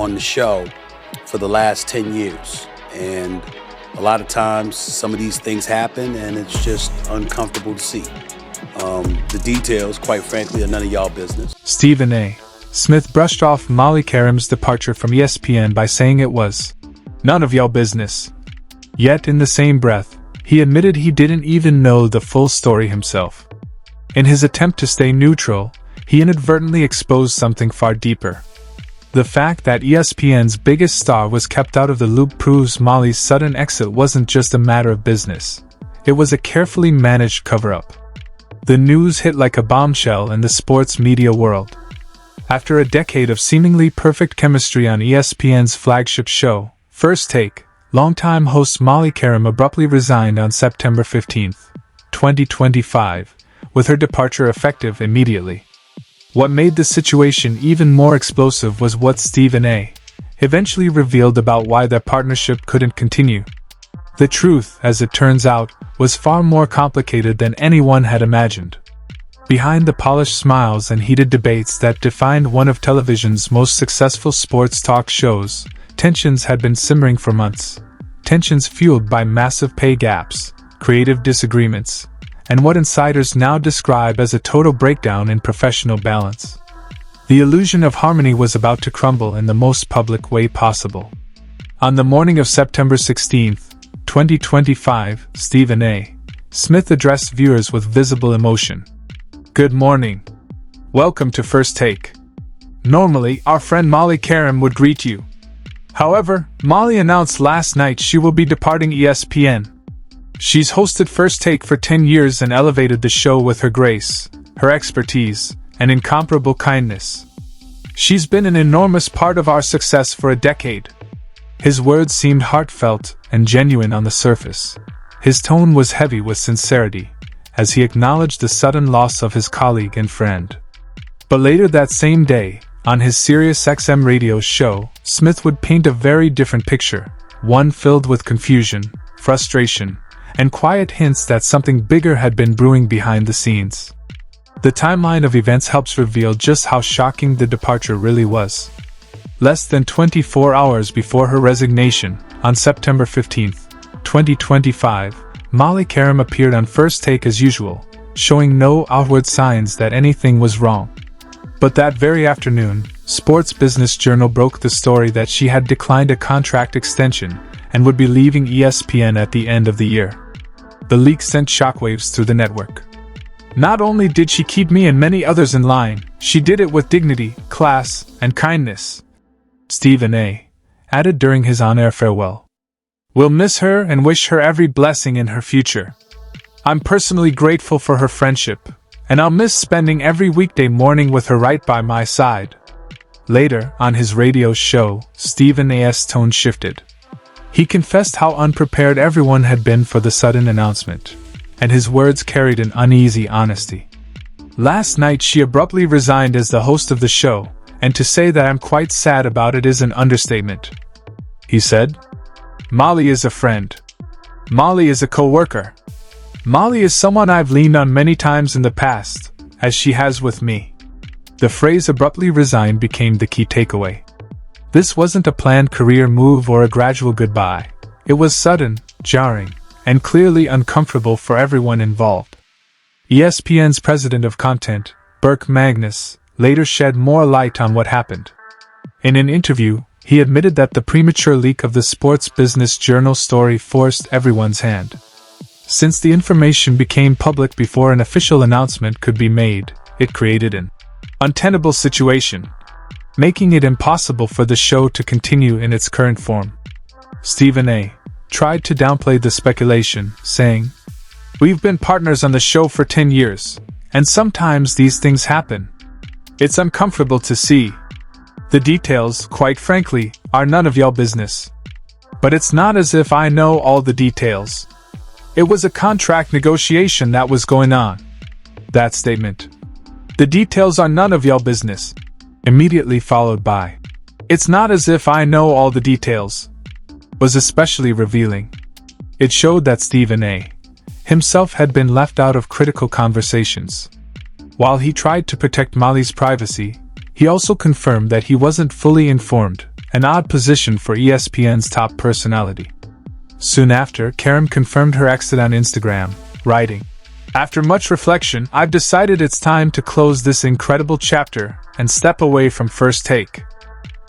on the show for the last 10 years. And a lot of times some of these things happen and it's just uncomfortable to see. The details, quite frankly, are none of y'all business. Stephen A. Smith brushed off Molly Qerim's departure from ESPN by saying it was none of y'all business. Yet in the same breath, he admitted he didn't even know the full story himself. In his attempt to stay neutral, he inadvertently exposed something far deeper. The fact that ESPN's biggest star was kept out of the loop proves Molly's sudden exit wasn't just a matter of business. It was a carefully managed cover-up. The news hit like a bombshell in the sports media world. After a decade of seemingly perfect chemistry on ESPN's flagship show, First Take, longtime host Molly Qerim abruptly resigned on September 15, 2025, with her departure effective immediately. What made the situation even more explosive was what Stephen A. eventually revealed about why their partnership couldn't continue. The truth, as it turns out, was far more complicated than anyone had imagined. Behind the polished smiles and heated debates that defined one of television's most successful sports talk shows, tensions had been simmering for months. Tensions fueled by massive pay gaps, creative disagreements, and what insiders now describe as a total breakdown in professional balance. The illusion of harmony was about to crumble in the most public way possible. On the morning of September 16, 2025, Stephen A. Smith addressed viewers with visible emotion. "Good morning. Welcome to First Take. Normally, our friend Molly Qerim would greet you. However, Molly announced last night she will be departing ESPN. She's hosted First Take for 10 years and elevated the show with her grace, her expertise, and incomparable kindness. She's been an enormous part of our success for a decade." His words seemed heartfelt and genuine on the surface. His tone was heavy with sincerity, as he acknowledged the sudden loss of his colleague and friend. But later that same day, on his SiriusXM radio show, Smith would paint a very different picture, one filled with confusion, frustration, and quiet hints that something bigger had been brewing behind the scenes. The timeline of events helps reveal just how shocking the departure really was. Less than 24 hours before her resignation, on September 15, 2025, Molly Qerim appeared on First Take as usual, showing no outward signs that anything was wrong. But that very afternoon, Sports Business Journal broke the story that she had declined a contract extension and would be leaving ESPN at the end of the year. The leak sent shockwaves through the network. "Not only did she keep me and many others in line, she did it with dignity, class, and kindness," Stephen A. added during his on-air farewell. "We'll miss her and wish her every blessing in her future. I'm personally grateful for her friendship, and I'll miss spending every weekday morning with her right by my side." Later, on his radio show, Stephen A.'s tone shifted. He confessed how unprepared everyone had been for the sudden announcement, and his words carried an uneasy honesty. "Last night she abruptly resigned as the host of the show, and to say that I'm quite sad about it is an understatement," he said. "Molly is a friend. Molly is a co-worker. Molly is someone I've leaned on many times in the past, as she has with me." The phrase "abruptly resigned" became the key takeaway. This wasn't a planned career move or a gradual goodbye. It was sudden, jarring, and clearly uncomfortable for everyone involved. ESPN's president of content, Burke Magnus, later shed more light on what happened. In an interview, he admitted that the premature leak of the Sports Business Journal story forced everyone's hand. Since the information became public before an official announcement could be made, it created an untenable situation, making it impossible for the show to continue in its current form. Stephen A. tried to downplay the speculation, saying, "We've been partners on the show for 10 years, and sometimes these things happen. It's uncomfortable to see. The details, quite frankly, are none of y'all business. But it's not as if I know all the details. It was a contract negotiation that was going on." That statement, "The details are none of y'all business," immediately followed by, "It's not as if I know all the details," was especially revealing. It showed that Stephen A. himself had been left out of critical conversations. While he tried to protect Molly's privacy, he also confirmed that he wasn't fully informed, An odd position for ESPN's top personality. Soon after, Qerim confirmed her exit on Instagram, writing, "After much reflection, I've decided it's time to close this incredible chapter and step away from First Take."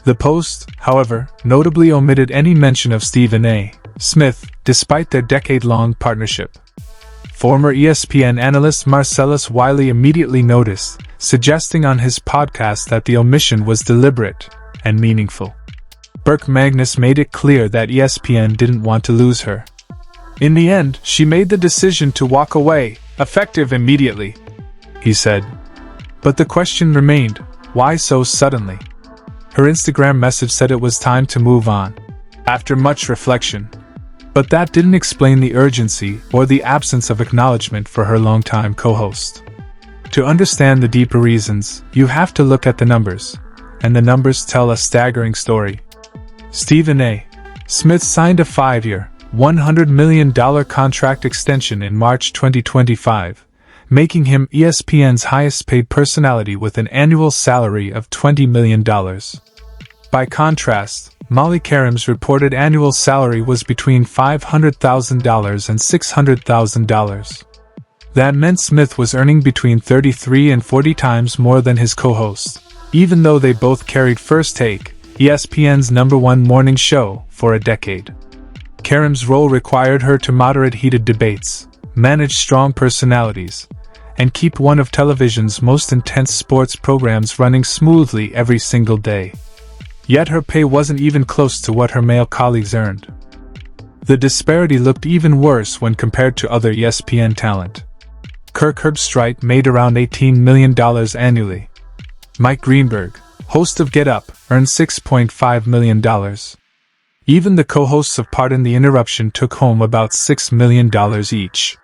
The post, however, notably omitted any mention of Stephen A. Smith, despite their decade-long partnership. Former ESPN analyst Marcellus Wiley immediately noticed, suggesting on his podcast that the omission was deliberate and meaningful. Burke Magnus made it clear that ESPN didn't want to lose her. In the end, she made the decision to walk away, effective immediately, he said. But the question remained, why so suddenly? Her Instagram message said it was time to move on, after much reflection. But that didn't explain the urgency or the absence of acknowledgement for her longtime co-host. To understand the deeper reasons, you have to look at the numbers, and the numbers tell a staggering story. Stephen A. Smith signed a 5-year, $100 million contract extension in March 2025, making him ESPN's highest-paid personality with an annual salary of $20 million. By contrast, Molly Qerim's reported annual salary was between $500,000 and $600,000. That meant Smith was earning between 33 and 40 times more than his co-host, even though they both carried First Take, ESPN's #1 morning show, for a decade. Qerim's role required her to moderate heated debates, manage strong personalities, and keep one of television's most intense sports programs running smoothly every single day. Yet her pay wasn't even close to what her male colleagues earned. The disparity looked even worse when compared to other ESPN talent. Kirk Herbstreit made around $18 million annually. Mike Greenberg, host of Get Up, earned $6.5 million. Even the co-hosts of Pardon the Interruption took home about $6 million each.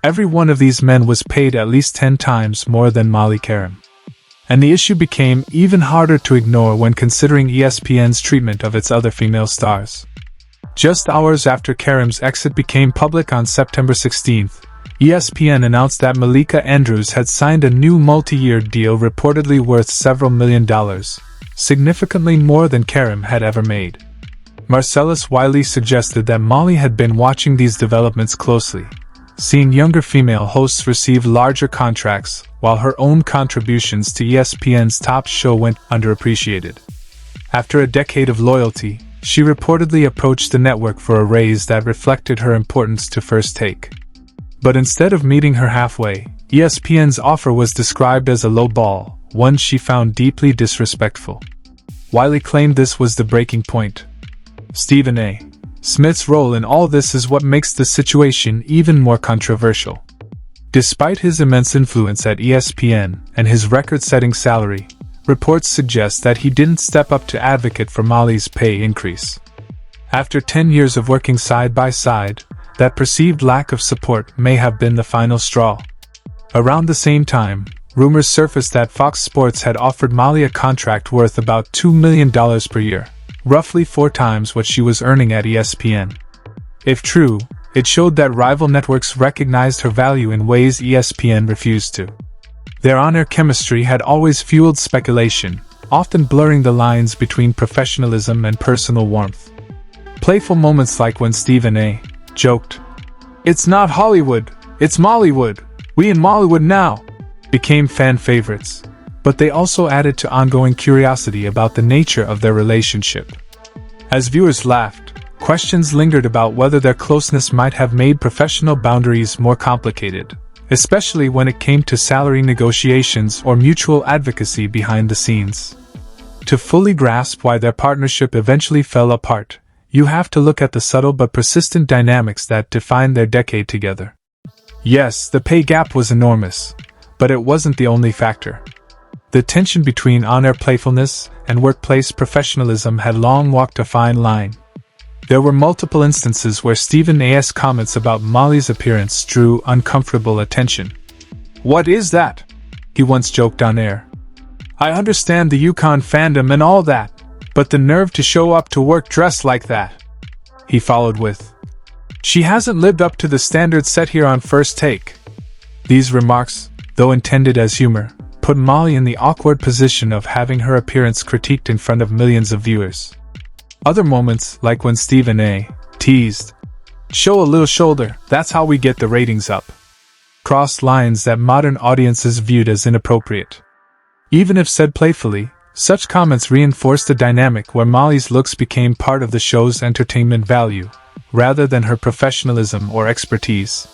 Every one of these men was paid at least 10 times more than Molly Qerim. And the issue became even harder to ignore when considering ESPN's treatment of its other female stars. Just hours after Qerim's exit became public on September 16th, ESPN announced that Malika Andrews had signed a new multi-year deal reportedly worth several $million, significantly more than Qerim had ever made. Marcellus Wiley suggested that Molly had been watching these developments closely, seeing younger female hosts receive larger contracts, while her own contributions to ESPN's top show went underappreciated. After a decade of loyalty, she reportedly approached the network for a raise that reflected her importance to First Take. But instead of meeting her halfway, ESPN's offer was described as a low ball, one she found deeply disrespectful. Wiley claimed this was the breaking point. Stephen A. Smith's role in all this is what makes the situation even more controversial. Despite his immense influence at ESPN and his record-setting salary, reports suggest that he didn't step up to advocate for Molly's pay increase. After 10 years of working side by side, that perceived lack of support may have been the final straw. Around the same time, rumors surfaced that Fox Sports had offered Molly a contract worth about $2 million per year, roughly 4 times what she was earning at ESPN. If true, it showed that rival networks recognized her value in ways ESPN refused to. Their on-air chemistry had always fueled speculation, often blurring the lines between professionalism and personal warmth. Playful moments like when Stephen A. joked, "It's not Hollywood, it's Mollywood, we in Mollywood now," became fan favorites, but they also added to ongoing curiosity about the nature of their relationship. As viewers laughed, questions lingered about whether their closeness might have made professional boundaries more complicated, especially when it came to salary negotiations or mutual advocacy behind the scenes. To fully grasp why their partnership eventually fell apart, you have to look at the subtle but persistent dynamics that defined their decade together. Yes, the pay gap was enormous, but it wasn't the only factor. The tension between on-air playfulness and workplace professionalism had long walked a fine line. There were multiple instances where Stephen A.'s comments about Molly's appearance drew uncomfortable attention. "What is that?" he once joked on air. "I understand the UConn fandom and all that, but the nerve to show up to work dressed like that," he followed with, "She hasn't lived up to the standards set here on First Take." These remarks, though intended as humor, put Molly in the awkward position of having her appearance critiqued in front of millions of viewers. Other moments, like when Stephen A. teased, "Show a little shoulder, that's how we get the ratings up," crossed lines that modern audiences viewed as inappropriate. Even if said playfully, such comments reinforced a dynamic where Molly's looks became part of the show's entertainment value, rather than her professionalism or expertise.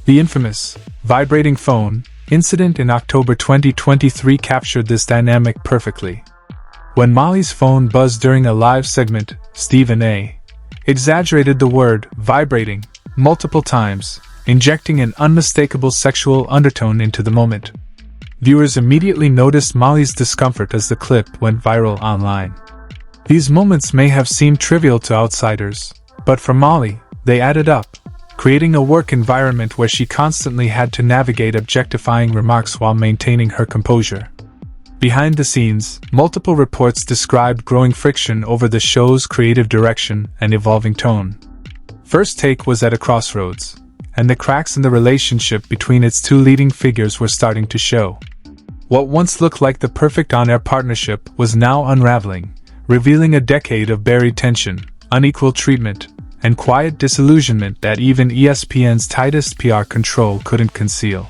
The infamous vibrating phone incident in October 2023 captured this dynamic perfectly. When Molly's phone buzzed during a live segment, Stephen A. exaggerated the word vibrating multiple times, injecting an unmistakable sexual undertone into the moment. Viewers immediately noticed Molly's discomfort as the clip went viral online. These moments may have seemed trivial to outsiders, but for Molly, they added up, creating a work environment where she constantly had to navigate objectifying remarks while maintaining her composure. Behind the scenes, multiple reports described growing friction over the show's creative direction and evolving tone. First Take was at a crossroads, and the cracks in the relationship between its two leading figures were starting to show. What once looked like the perfect on-air partnership was now unraveling, revealing a decade of buried tension, unequal treatment, and quiet disillusionment that even ESPN's tightest PR control couldn't conceal.